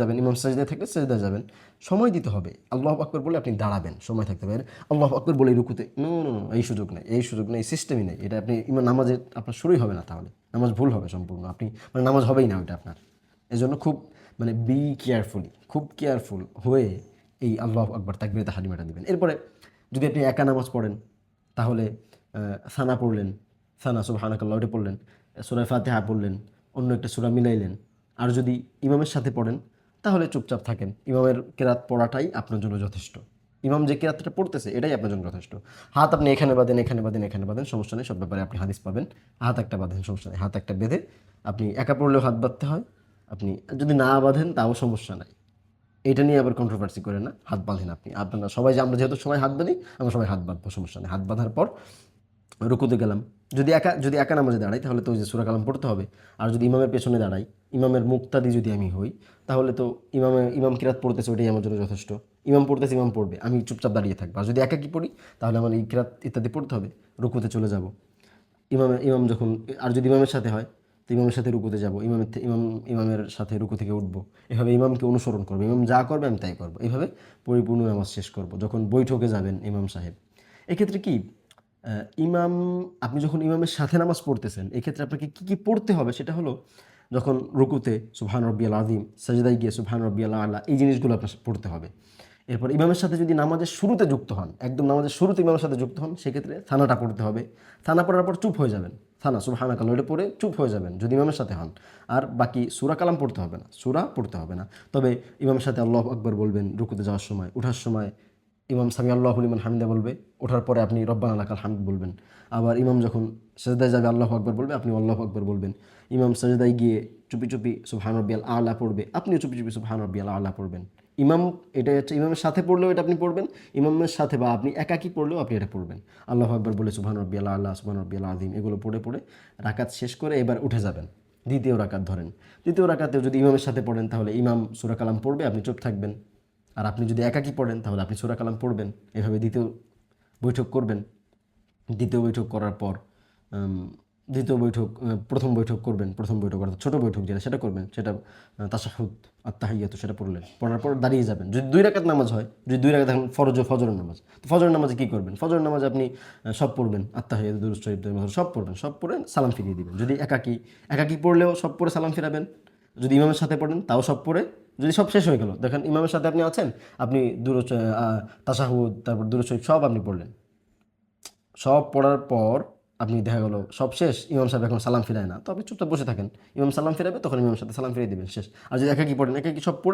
যাবেন, ইমাম সাজদায় থাকলে সাজদায় যাবেন, সময় দিতে হবে। আল্লাহু আকবার বলে আপনি দাঁড়াবেন, সময় থাকতে হবে। আল্লাহু আকবার বলে রুকুতে নো নো নো, এই সুযোগ নেই, এই সুযোগ নেই, এই সিস্টেমই নেই। এটা আপনি ইমাম নামাজে আপনার শুরুই হবে না, তাহলে নামাজ ভুল হবে সম্পূর্ণ। আপনি মানে নামাজ হবেই না ওইটা আপনার। এজন্য খুব মানে বি কেয়ারফুলি, খুব কেয়ারফুল হয়ে এই আল্লাহু আকবার তাকবীরে তাহরিমাটা দিবেন। এরপরে যদি আপনি একা নামাজ পড়েন তাহলে সানা পড়লেন, সানা সুবহানাকাল্লাহ ওটা পড়লেন, সূরা ফাতিহা পড়লেন, অন্য একটা সূরা মিলাইলেন। আর যদি ইমামের সাথে পড়েন তাহলে চুপচাপ থাকেন। ইমামের কেরাত পড়াটাই আপনার জন্য যথেষ্ট। ইমাম যে কেরাতটা পড়তেছে এটাই আপনার জন্য যথেষ্ট। হাত আপনি এখানে বাঁধেন, এখানে বাঁধেন, এখানে বাঁধেন, সমস্যা নেই, সব ব্যাপারে আপনি হাদিস পাবেন। হাত একটা বাঁধেন, সমস্যা নেই, হাত একটা বেঁধে আপনি একা পড়লেও হাত বাঁধতে হয়। আপনি যদি না বাঁধেন তাও সমস্যা নাই, এটা নিয়ে আবার কন্ট্রোভার্সি করে না, হাত বাঁধেন আপনি। আপনারা সবাই যে আমরা যেহেতু সবাই হাত বাঁধি, আমরা সবাই হাত বাঁধবো, সমস্যা নেই। হাত বাঁধার পর রুকুতে গেলাম। যদি একা নামাজে দাঁড়াই তাহলে তো ওই যে সূরা কালাম পড়তে হবে। আর যদি ইমামের পেছনে দাঁড়াই, ইমামের মুক্তাদি যদি আমি হই, তাহলে তো ইমাম কিরাত পড়তেছে ওইটাই আমার জন্য যথেষ্ট। ইমাম পড়তেছে, ইমাম পড়বে, আমি চুপচাপ দাঁড়িয়ে থাকবো। আর যদি একাকি পড়ি তাহলে আমার এই কিরাত ইত্যাদি পড়তে হবে, রুকুতে চলে যাব। ইমাম যখন, আর যদি ইমামের সাথে হয় তো ইমামের সাথে রুকুতে যাব, ইমামের সাথে রুকু থেকে উঠবো। এভাবে ইমামকে অনুসরণ করবো, ইমাম যা করবে আমি তাই করবো। এইভাবে পরিপূর্ণ নামাজ শেষ করব। যখন বৈঠকে যাবেন ইমাম সাহেব, এক্ষেত্রে কি ইমাম, আপনি যখন ইমামের সাথে নামাজ পড়তেছেন এক্ষেত্রে আপনাকে কী কী পড়তে হবে সেটা হলো, যখন রুকুতে সুবহান রব্বিয়াল আযীম, সাজদায় গিয়ে সুবহান রব্বিয়াল আ'লা, এই জিনিসগুলো আপনার পড়তে হবে। এরপর ইমামের সাথে যদি নামাজের শুরুতে যুক্ত হন, একদম নামাজের শুরুতে ইমামের সাথে যুক্ত হন, সেক্ষেত্রে থানাটা পড়তে হবে। থানা পড়ার পর চুপ হয়ে যাবেন, থানা সুবহানাকাল্লাহ এটা পড়ে চুপ হয়ে যাবেন যদি ইমামের সাথে হন। আর বাকি সূরা কালাম পড়তে হবে না, সূরা পড়তে হবে না। তবে ইমামের সাথে আল্লাহু আকবার বলবেন রুকুতে যাওয়ার সময়। ওঠার সময় ইমাম সামি আল্লাহু লিমান হামিদা বলবে, ওঠার পরে আপনি রব্বানা লাকাল হামদ বলবেন। আবার ইমাম যখন সাজদায় যাবে আল্লাহু আকবার বলবে, আপনি আল্লাহু আকবার বলবেন। ইমাম সাজদায় গিয়ে চুপি চুপি সুবহান রব্বিয়াল আ'লা পড়বে, আপনিও চুপি চুপি সুবহান রব্বিয়াল আ'লা পড়বেন। ইমাম, এটা হচ্ছে ইমামের সাথে পড়লেও এটা আপনি পড়বেন, ইমামের সাথে বা আপনি একাকী পড়লেও আপনি এটা পড়বেন। আল্লাহু আকবার বলে সুবহান রব্বিয়াল আ'লা, সুবহান রব্বিয়াল আযীম, এগুলো পড়ে পড়ে রাকাত শেষ করে এবার উঠে যাবেন। দ্বিতীয় রাকাত ধরেন। দ্বিতীয় রাকাতেও যদি ইমামের সাথে পড়েন তাহলে ইমাম সূরা কালাম পড়বে, আপনি চুপ থাকবেন। আর আপনি যদি একাকী পড়েন তাহলে আপনি সূরা কালাম পড়বেন। এভাবে দ্বিতীয় বৈঠক করবেন। দ্বিতীয় বৈঠক করার পর দ্বিতীয় বৈঠক, প্রথম বৈঠক করবেন, প্রথম বৈঠক অর্থাৎ ছোটো বৈঠক যেটা সেটা করবেন, সেটা তাশাহুদ আত-তাহিয়াতু সেটা পড়লেন। পড়ার পর দাঁড়িয়ে যাবেন। যদি 2 রাকাত নামাজ হয়, যদি 2 রাকাত এখন ফজরের নামাজ, তো ফজরের নামাজে কী করবেন? ফজরের নামাজে আপনি সব পড়বেন, আত-তাহিয়াতু, দুরূদ শরীফ, সব পড়বেন, সব পড়ে সালাম ফিরিয়ে দিবেন। যদি একাকী পড়লেও সব পড়ে সালাম ফিরাবেন। যদি ইমামের সাথে পড়েন তাও সব পড়ে, যদি সব শেষ হয়ে গেল, দেখেন ইমামের সাথে আপনি আছেন, আপনি তাশাহুদ, তারপর দুরূদ শরীফ সব আপনি পড়লেন। সব পড়ার পর আপনি দেখা গেল সব শেষ, ইমাম সাহেব এখন সালাম ফিরায় না, তো আপনি চুপচাপ বসে থাকেন। ইমাম সালাম ফিরাবে, তখন ইমামের সাথে সালাম ফিরিয়ে দিবেন, শেষ। আর যদি একাকী পড়েন, একাকী সব পড়ে